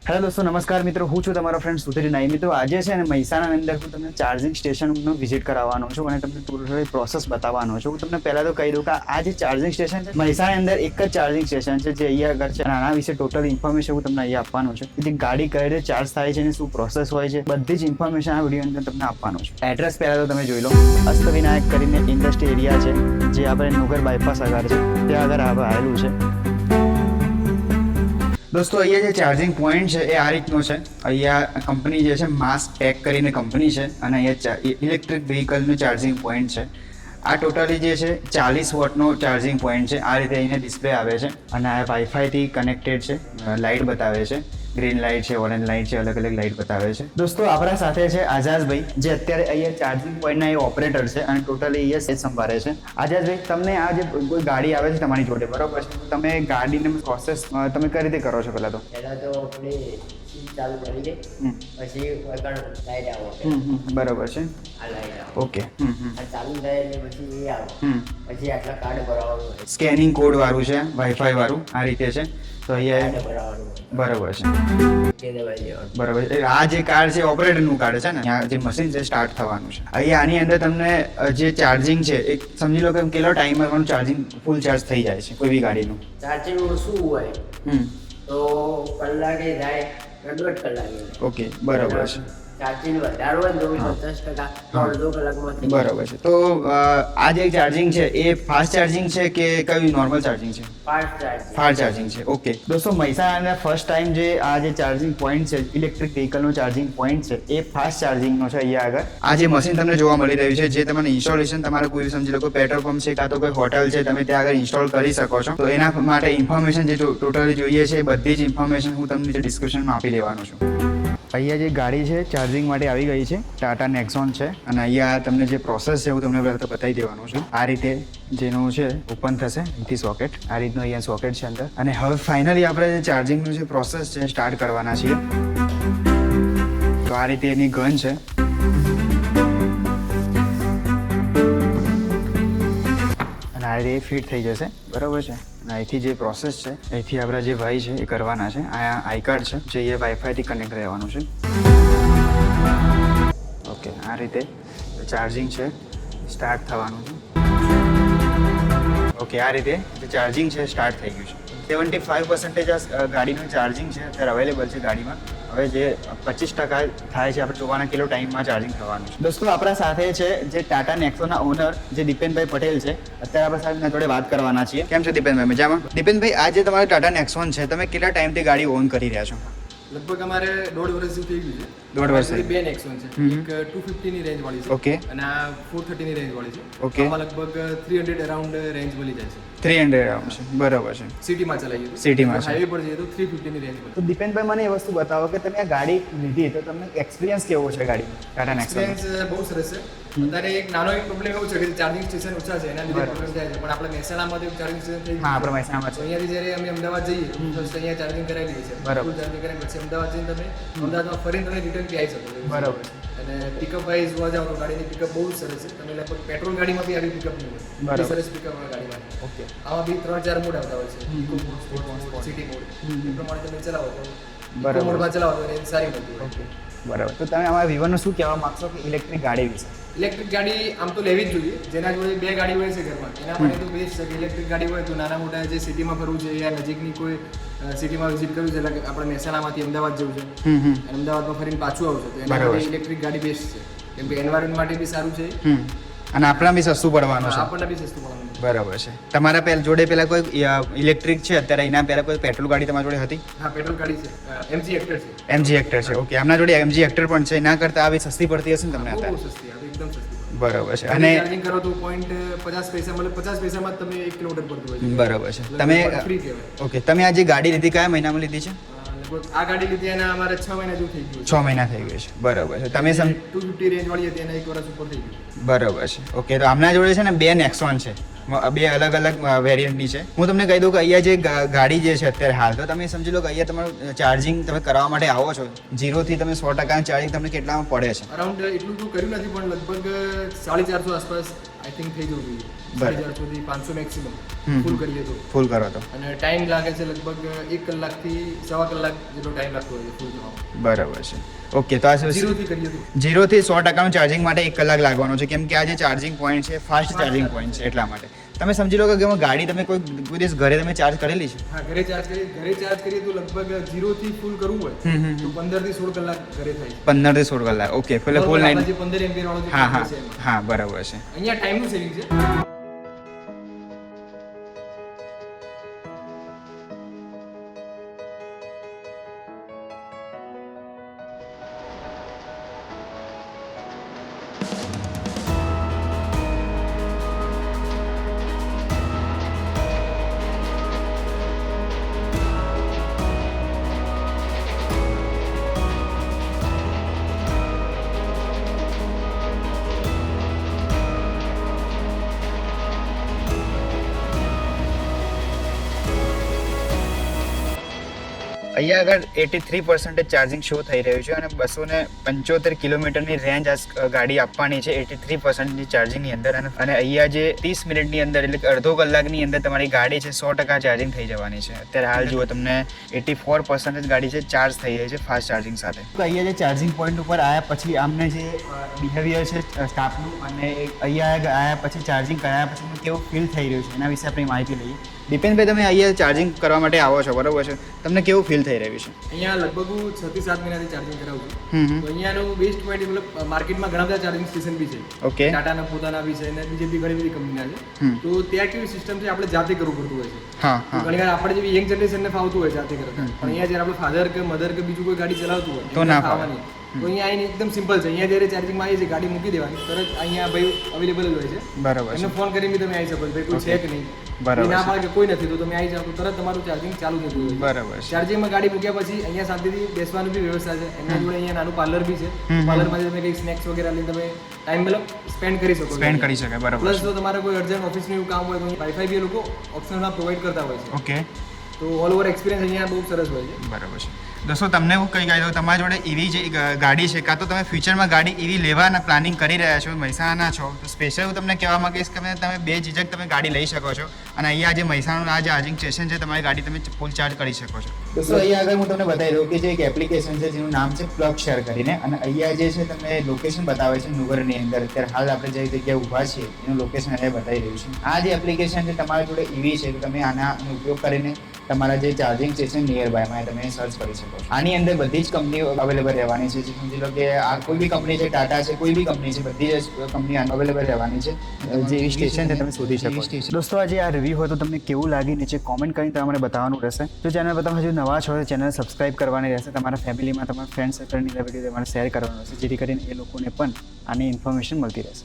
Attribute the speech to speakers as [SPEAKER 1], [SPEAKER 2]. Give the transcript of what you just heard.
[SPEAKER 1] Hello દોસ્તો, નમસ્કાર મિત્રો. હું છું તમારો ફ્રેન્ડ સુધીર નાઈ. મિત્રો આજે છે ને મહેસાણાની અંદર હું તમને ચાર્જિંગ સ્ટેશનનો વિઝિટ કરાવવાનો છું અને તમને ટોટલ પ્રોસેસ બતાવવાનો છું. હું તમને પહેલા તો કહી દઉં કે આ જે ચાર્જિંગ સ્ટેશન છે મહેસાણાની અંદર એક જ ચાર્જિંગ સ્ટેશન છે જે અહીંયા આગળ છે અને આના વિશે ટોટલ ઇન્ફોર્મેશન હું તમને અહીંયા આપવાનો છું. જે ગાડી કઈ રીતે ચાર્જ થાય છે અને શું પ્રોસેસ હોય છે બધી જ ઇન્ફોર્મેશન આ વિડીયો અંદર તમને આપવાનો છું. એડ્રેસ પહેલા તો તમે જોઈ લો. અષ્ટવિનાયક કરીને ઇન્ડસ્ટ્રી એરિયા છે જે આપણે નુગર બાયપાસ આગળ છે ત્યાં આગળ આવેલું છે. દોસ્તો અહીંયા જે ચાર્જિંગ પોઈન્ટ છે એ આ રીતનો છે. અહીંયા કંપની જે છે માસ ટેક કરીને કંપની છે અને અહીંયા ઇલેક્ટ્રિક વ્હીકલનું ચાર્જિંગ પોઈન્ટ છે. આ ટોટલી જે છે 40 વોટનો ચાર્જિંગ પોઈન્ટ છે. આ રીતે અહીંયા ડિસ્પ્લે આવે છે અને આ વાઈફાઈથી કનેક્ટેડ છે. લાઇટ બતાવે છે, ગ્રીન લાઇટ છે, ઓરેન્જ લાઇટ છે, અલગ અલગ લાઇટ બતાવે છે. દોસ્તો આપણા સાથે છે આઝાદભાઈ, જે અત્યારે અહીંયા ચાર્જિંગ પોઈન્ટના એ ઓપરેટર છે અને ટોટલી અહીંયા સેટ સંભાળે છે. આઝાદભાઈ, તમને આ જે કોઈ ગાડી આવે છે તમારી જોડે, બરોબર છે, તો તમે ગાડીને પ્રોસેસ તમે કઈ રીતે કરો છો? પહેલા તો
[SPEAKER 2] આપણે ચાલુ કરી દે, પછી લાઈટ આવે.
[SPEAKER 1] બરોબર છે.
[SPEAKER 2] આ લાઈટ આવે,
[SPEAKER 1] ઓકે.
[SPEAKER 2] આ ચાલુ થાય એટલે પછી એ આવે, પછી આટલા કાર્ડ ભરાવાનું હોય,
[SPEAKER 1] સ્કેનિંગ કોડ વાળું છે, વાઈફાઈ વાળું આ રીતે છે. તો અહીંયા
[SPEAKER 2] કાર્ડ ભરાવાનું હોય,
[SPEAKER 1] બરોબર છે,
[SPEAKER 2] તે દબાઈ દેવાનું.
[SPEAKER 1] બરોબર. આ જે કાર્ડ છે ઓપરેટરનું કાર્ડ છે ને, અહીંયા જે મશીન છે સ્ટાર્ટ થવાનું છે. અહીંયા આની અંદર તમને જે ચાર્જિંગ છે એક સમજી લો કે કેટલો ટાઈમમાં ચાર્જિંગ ફૂલ ચાર્જ થઈ જાય છે કોઈ બી ગાડીનું.
[SPEAKER 2] ચાર્જિંગ શું હોય તો કલાકે થાય, 1.5 કલાકે.
[SPEAKER 1] ઓકે, બરોબર છે.
[SPEAKER 2] ચાર્જિંગ વધારો હોય તો 10% તો અડધો કલાકમાં થઈ જાય.
[SPEAKER 1] બરોબર છે. તો આ જે ચાર્જિંગ છે એ ફાસ્ટ ચાર્જિંગ છે કે કયું નોર્મલ ચાર્જિંગ છે?
[SPEAKER 2] Fast charging.
[SPEAKER 1] ફાસ્ટ ચાર્જિંગ છે. ઓકે દોસ્તો, મહેસાણાના ફર્સ્ટ ટાઈમ જે આ જે ચાર્જિંગ પોઈન્ટ છે, ઇલેક્ટ્રિક વ્હીકલનો ચાર્જિંગ પોઈન્ટ છે, એ ફાસ્ટ ચાર્જિંગનો છે. અહીંયા આગળ આ જે મશીન તમને જોવા મળી રહ્યું છે, જે તમને ઇન્સ્ટોલેશન તમારે કોઈ સમજી લો કોઈ પેટ્રોલ પંપ છે કાં તો કોઈ હોટલ છે, તમે ત્યાં આગળ ઇન્સ્ટોલ કરી શકો છો. તો એના માટે ઇન્ફોર્મેશન જે ટોટલી જોઈએ છે એ બધી જ ઇન્ફોર્મેશન હું તમને ડિસ્ક્રિપ્શનમાં આપી દેવાનો છું. અહીંયા જે ગાડી છે ચાર્જિંગ માટે આવી ગઈ છે, ટાટા નેક્સોન છે અને અહીંયા તમને જે પ્રોસેસ છે હું તમને પહેલાં તો બતાવી દેવાનું છું. આ રીતે જેનું છે ઓપન થશે અહીંથી સોકેટ, આ રીતનું અહીંયા સોકેટ છે અંદર. અને હવે ફાઇનલી આપણે જે ચાર્જિંગનું જે પ્રોસેસ છે સ્ટાર્ટ કરવાના છીએ. તો આ રીતે એની ગન છે. અને આ રીતે ફિટ થઈ જશે, બરાબર છે. અને અહીંથી જે પ્રોસેસ છે અહીંથી આપણા જે ભાઈ છે એ કરવાના છે. આ આઈ કાર્ડ છે જે એ વાઈફાઈથી કનેક્ટ રહેવાનું છે. ઓકે, આ રીતે ચાર્જિંગ છે સ્ટાર્ટ થવાનું છે. ઓકે, આ રીતે જે ચાર્જિંગ છે સ્ટાર્ટ થઈ ગયું છે. 75% ગાડીનું ચાર્જિંગ છે અત્યારે અવેલેબલ છે ગાડીમાં. હવે જે 25% થાય છે આપણે જોવાના કેટલો ટાઈમમાં ચાર્જિંગ થવાનું છે. દોસ્તો આપણા સાથે છે જે ટાટા નેક્સોનના ઓનર જે દીપેનભાઈ પટેલ છે. અત્યારે આપણે સાહેબના જોડે વાત કરવાના છીએ. કેમ છે દીપેનભાઈ, મજામાં? દીપેનભાઈ, આ જે તમારું ટાટા નેક્સોન છે, તમે કેટલા ટાઈમથી ગાડી ઓન કરી રહ્યા છો?
[SPEAKER 3] લગભગ અમારે 1.5 વર્ષ જેવું થઈ ગયું છે.
[SPEAKER 1] 1.5 વર્ષ.
[SPEAKER 3] બે નેક્સોન છે, એક 250 ની રેન્જ વાળી છે
[SPEAKER 1] ઓકે.
[SPEAKER 3] અને આ 430 ની રેન્જ વાળી છે.
[SPEAKER 1] ઓકે.
[SPEAKER 3] આમાં લગભગ 300 અરાઉન્ડ રેન્જ મળી જાય છે.
[SPEAKER 1] 300 અરાઉન્ડ છે, બરાબર છે.
[SPEAKER 3] સિટીમાં ચલાવીએ તો,
[SPEAKER 1] સિટીમાં છે.
[SPEAKER 3] હાઈવે પર જઈએ તો 350 ની રેન્જ મળી.
[SPEAKER 1] તો દીપેનભાઈ, મને એ વસ્તુ બતાવો કે તમે આ ગાડી લીધી તો તમને એક્સપિરિયન્સ કેવો છે ગાડી ટાટા નેક્સોન?
[SPEAKER 3] એક્સપિરિયન્સ બહુ સરસ છે. અત્યારે એક નાનો એક પ્રોબ્લેમ એવું છે કે ચાર્જિંગ સ્ટેશન ઓછા છે, એના લીધે પ્રોબ્લેમ થાય છે. પણ આપણે મહેસાણામાં ચાર્જિંગ સ્ટેશન થઈ
[SPEAKER 1] હા, આપણે મહેસાણામાં
[SPEAKER 3] તો
[SPEAKER 1] છે.
[SPEAKER 3] અહીંયાથી જ્યારે અમે અમદાવાદ જઈએ તો અહીંયા ચાર્જિંગ કરાવી લઈએ છીએ.
[SPEAKER 1] બરાબર.
[SPEAKER 3] ચાર્જિંગ કરાવી પછી અમદાવાદ જઈને તમે અમદાવાદમાં ફરીને તમે રિટર્ન બી આવી શકો છો.
[SPEAKER 1] બરાબર.
[SPEAKER 3] અને પિકઅપ વાઇઝ જોવા જાવ તો ગાડીની પિકઅપ બહુ જ સરસ છે. તમે લગભગ પેટ્રોલ ગાડીમાં બી આવી પિકઅપ નહીં હોય.
[SPEAKER 1] બરાબર.
[SPEAKER 3] એટલી સરસ પિકઅપ હોય ગાડીમાં.
[SPEAKER 1] ઓકે.
[SPEAKER 3] આમાં બી 3-4 મોડ આવતા હોય છે. Eco mode, sport mode, city mode. એ પ્રમાણે તમે ચલાવો તો
[SPEAKER 1] બરાબર.
[SPEAKER 3] ઇકો મોડમાં ચલાવો તો રેન્જ સારી મળતી હોય.
[SPEAKER 1] ઓકે, બરાબર. તો તમે અમારા વિવરનું શું કહેવા માંગશો કે ઇલેક્ટ્રિક ગાડી વિશે?
[SPEAKER 3] ઇલેક્ટ્રિક ગાડી આમ તો લેવી જ જોઈએ. જેના જોડે બે ગાડી હોય છે ઘરમાં એના માટે તો બેસ્ટ છે કે ઇલેક્ટ્રિક ગાડી હોય તો નાના મોટા જે સિટીમાં ફરવું છે યા નજીકની કોઈ સિટીમાં વિઝિટ કરવું છે, એટલે કે આપણે મહેસાણામાંથી અમદાવાદ જવું છે અને અમદાવાદમાં ફરીને પાછું આવશે તો એના માટે ઇલેક્ટ્રિક ગાડી બેસ્ટ છે. કેમ કે એન્વાયરમેન્ટ માટે બી સારું છે
[SPEAKER 1] અને આપણા બી સસ્તું પડવાનું છે.
[SPEAKER 3] આપણને બી સસ્તું પડવાનું છે.
[SPEAKER 1] બરાબર છે. તમારા જોડે પેલા કોઈ ઇલેક્ટ્રિક છે અત્યારે, એના પહેલા કોઈ પેટ્રોલ ગાડી તમારી જોડે હતી?
[SPEAKER 3] હા, પેટ્રોલ ગાડી છે, એમજી હેક્ટર છે.
[SPEAKER 1] એમજી હેક્ટર છે. ઓકે, આમના જોડે એમજી હેક્ટર પણ છે. એના કરતાં આવી સસ્તી પડતી હશે ને તમને
[SPEAKER 3] બહુ
[SPEAKER 1] અત્યારે?
[SPEAKER 3] સસ્તી, આ તો એકદમ સસ્તી.
[SPEAKER 1] બરાબર છે.
[SPEAKER 3] અને
[SPEAKER 1] અને
[SPEAKER 3] ચાર્જિંગ કરો તો પોઈન્ટ 50 પૈસા મતલબ 50 પૈસામાં જ તમે 1 કિલોમીટર પડતું હોય છે.
[SPEAKER 1] બરાબર છે.
[SPEAKER 3] એટલે
[SPEAKER 1] તમે
[SPEAKER 3] ફ્રી કહેવાય.
[SPEAKER 1] ઓકે, તમે આ જે ગાડી લીધી કયા મહિનામાં લીધી છે?
[SPEAKER 3] લગભગ આ ગાડી લીધી એના અમારે 6 મહિના જેવું થઈ ગયું
[SPEAKER 1] 6 મહિના થઈ ગયું છે. બરાબર છે. તમે
[SPEAKER 3] 250 રેન્જ વાળી હતી એના 1 વર્ષ ઉપર થઈ ગયું.
[SPEAKER 1] બરાબર છે. ઓકે, તો આમના જોડે છે ને બે નેક્સોન છે, બે અલગ અલગ વેરિયન્ટની છે. હું તમને કહી દઉં કે અહીંયા જે ગાડી જે છે અત્યારે હાલ, તો તમે સમજી લો કે અહીંયા તમારું ચાર્જિંગ તમે કરવા માટે આવો છો 0 થી તમે 100% ચાર્જિંગ તમને કેટલામાં પડે છે?
[SPEAKER 3] અરાઉન્ડ એટલું તો કર્યું નથી પણ લગભગ 450 આસપાસ આઈ થિંક થઈ જવું જોઈએ
[SPEAKER 1] બરાબર.
[SPEAKER 3] 450 થી 500 મેક્સિમમ
[SPEAKER 1] હમ.
[SPEAKER 3] ફૂલ કરીએ તો.
[SPEAKER 1] ફૂલ કરો તો
[SPEAKER 3] અને ટાઈમ લાગે છે લગભગ 1 કલાકથી 1.25 કલાક જેટલો ટાઈમ લાગતો હોય છે ફૂલ થવામાં.
[SPEAKER 1] બરાબર છે. ઓકે, તો આ
[SPEAKER 3] 0 થી કરીએ તો
[SPEAKER 1] 0 થી 100% ચાર્જિંગ માટે 1 કલાક લાગવાનો છે, કેમ કે આ જે ચાર્જિંગ પોઈન્ટ છે ફાસ્ટ ચાર્જિંગ પોઈન્ટ છે એટલા માટે. તમે સમજી લો કે ગાડી તમે કોઈ દિવસ ઘરે તમે ચાર્જ કરેલી છે?
[SPEAKER 3] હા, ઘરે ચાર્જ કરીએ તો લગભગ 0 થી ફૂલ કરવું હોય તો 15 થી 16 કલાક ઘરે થાય.
[SPEAKER 1] 15 થી 16 કલાક. ઓકે, પેલે ફૂલ
[SPEAKER 3] આપણા
[SPEAKER 1] નાઇટ.
[SPEAKER 3] જે 15 એમ્પિયર વાળો જે
[SPEAKER 1] હા હા
[SPEAKER 3] છે એમાં.
[SPEAKER 1] હા, બરાબર છે.
[SPEAKER 3] અહીંયા ટાઈમનું સેવિંગ છે.
[SPEAKER 1] અહીંયા આગળ 83% ચાર્જિંગ શો થઈ રહ્યું છે અને 275 કિલોમીટરની રેન્જ આ ગાડી આપવાની છે 83% ચાર્જિંગની અંદર. અને અહીંયા જે 30 મિનિટની અંદર એટલે કે અડધો કલાકની અંદર તમારી ગાડી છે 100% ચાર્જિંગ થઈ જવાની છે. અત્યારે હાલ જુઓ તમને 84% ગાડી છે ચાર્જ થઈ રહી છે ફાસ્ટ ચાર્જિંગ સાથે. તો અહીંયા જે ચાર્જિંગ પોઈન્ટ ઉપર આવ્યા પછી આમને જે બિહેવિયર છે સ્ટાફનું અને અહીંયા આવ્યા પછી ચાર્જિંગ કરાયા પછી કેવું ફીલ થઈ રહ્યું છે એના વિશે આપણે માહિતી લઈએ. દીપેનભાઈ, તમે અહીંયા ચાર્જિંગ કરવા માટે આવો છો, બરોબર છે, તમને કેવું ફીલ થઈ રહ્યું છે?
[SPEAKER 3] અહીંયા લગભગ હું 6 થી 7 મહિનાથી ચાર્જિંગ કરાવું છું.
[SPEAKER 1] હમ.
[SPEAKER 3] તો અહીંયાનું બેસ્ટ પોઈન્ટ મતલબ માર્કેટમાં ઘણા બધા ચાર્જિંગ સ્ટેશન બી છે.
[SPEAKER 1] ઓકે.
[SPEAKER 3] ટાટાના પોતાના બી છે અને બીજી બી ઘણી બધી કંપનીના છે.
[SPEAKER 1] હમ.
[SPEAKER 3] તો ત્યાં કેવી સિસ્ટમ છે આપણે જાતે કરવું પડતું હોય છે.
[SPEAKER 1] હા
[SPEAKER 3] તો
[SPEAKER 1] હા.
[SPEAKER 3] ઘણી વાર આપણે જેવી યંગ જનરેશનને ફાવતું હોય જાતે કરતા. પણ અહીંયા જ્યારે આપણે ફાધર કે મધર કે બીજું કોઈ ગાડી ચલાવતું હોય
[SPEAKER 1] તો
[SPEAKER 3] એમને
[SPEAKER 1] ના ફાવે.
[SPEAKER 3] ફાવવાની. તો અહીંયા આવીને એકદમ સિમ્પલ છે. અહીંયા જ્યારે ચાર્જિંગમાં આવી છે ગાડી મૂકી દેવાની તરત અહીંયા ભાઈ અવેલેબલ જ હોય છે.
[SPEAKER 1] બરાબર
[SPEAKER 3] એમને
[SPEAKER 1] છે.
[SPEAKER 3] ફોન કરીને બી તમે આવી શકો છો ભાઈ કોઈ છે કે નહીં.
[SPEAKER 1] બરાબર
[SPEAKER 3] એ ના
[SPEAKER 1] છે.
[SPEAKER 3] પાડે કે કોઈ નથી તો તમે આવી જાઓ તો તરત તમારું ચાર્જિંગ ચાલુ થતું હોય છે.
[SPEAKER 1] બરાબર છે.
[SPEAKER 3] ચાર્જિંગમાં ગાડી મૂક્યા પછી અહીંયા શાંતિથી બેસવાની બી વ્યવસ્થા છે. એમના જોડે અહીંયા નાનું પાર્લર બી છે.
[SPEAKER 1] હમ.
[SPEAKER 3] પાર્લરમાંથી તમે કંઈક સ્નેક્સ વગેરે લઈને તમે ટાઈમ મતલબ સ્પેન્ડ કરી શકો છો.
[SPEAKER 1] સ્પેન્ડ કરી શકાય, બરાબર
[SPEAKER 3] પ્લસ
[SPEAKER 1] છે.
[SPEAKER 3] જો તમારે કોઈ અર્જન્ટ ઓફિસનું એવું કામ હોય તો વાઈફાઈ બી એ લોકો ઓપ્શનલમાં પ્રોવાઈડ કરતા હોય છે.
[SPEAKER 1] ઓકે,
[SPEAKER 3] તો ઓલ ઓવર એક્સપિરિયન્સ અહીંયા બહુ સરસ હોય છે.
[SPEAKER 1] બરાબર છે. દોસ્તો, તમને એવું કહી ગયું તમારા જોડે એવી જે ગાડી છે કાં તો તમે ફ્યુચરમાં ગાડી એવી લેવાના પ્લાનિંગ કરી રહ્યા છો, મહેસાણા છો, તો સ્પેશિયલ હું તમને કહેવા માંગીશ કે તમે બે ઝીઝક તમે ગાડી લઈ શકો છો અને અહીંયા જે મહેસાણાનું આ જે ચાર્જિંગ સ્ટેશન છે તમારી ગાડી તમે ફૂલ ચાર્જ કરી શકો છો. દોસ્તો, અહીંયા આગળ હું તમને બતાવી દઉં કે જે એક એપ્લિકેશન છે જેનું નામ છે પ્લગ શેર કરીને, અને અહીંયા જે છે તમને લોકેશન બતાવે છે નુગરની અંદર. અત્યારે હાલ આપણે જે જગ્યાએ ઊભા છીએ એનું લોકેશન અહીંયા બતાવી રહ્યું છે. આ જે એપ્લિકેશન છે તમારા જોડે એવી છે કે તમે આનો ઉપયોગ કરીને તમારા જે ચાર્જિંગ સ્ટેશન નિયર બાયમાં તમે સર્ચ કરી શકો છો. આની અંદર બધી જ કંપનીઓ અવેલેબલ રહેવાની છે. જે સમજી લો કે આ કોઈ બી કંપની છે, ટાટા છે, કોઈ બી કંપની છે, બધી જ કંપની અવેલેબલ રહેવાની છે. જે એવી સ્ટેશન છે તમે શોધી શકો છો. દોસ્તો, આજે આ રિવ્યૂ હોય તો તમને કેવું લાગી નીચે કોમેન્ટ કરીને તમારે બતાવવાનું રહેશે. જો ચેનલ પર તમે હજુ નવા છો તો ચેનલ સબસ્ક્રાઇબ કરવાની રહેશે. તમારા ફેમિલીમાં તમારા ફ્રેન્ડ સર્કલની વિડીયો તમારે શેર કરવાનું રહેશે જેથી કરીને એ લોકોને પણ આની ઇન્ફોર્મેશન મળતી રહેશે.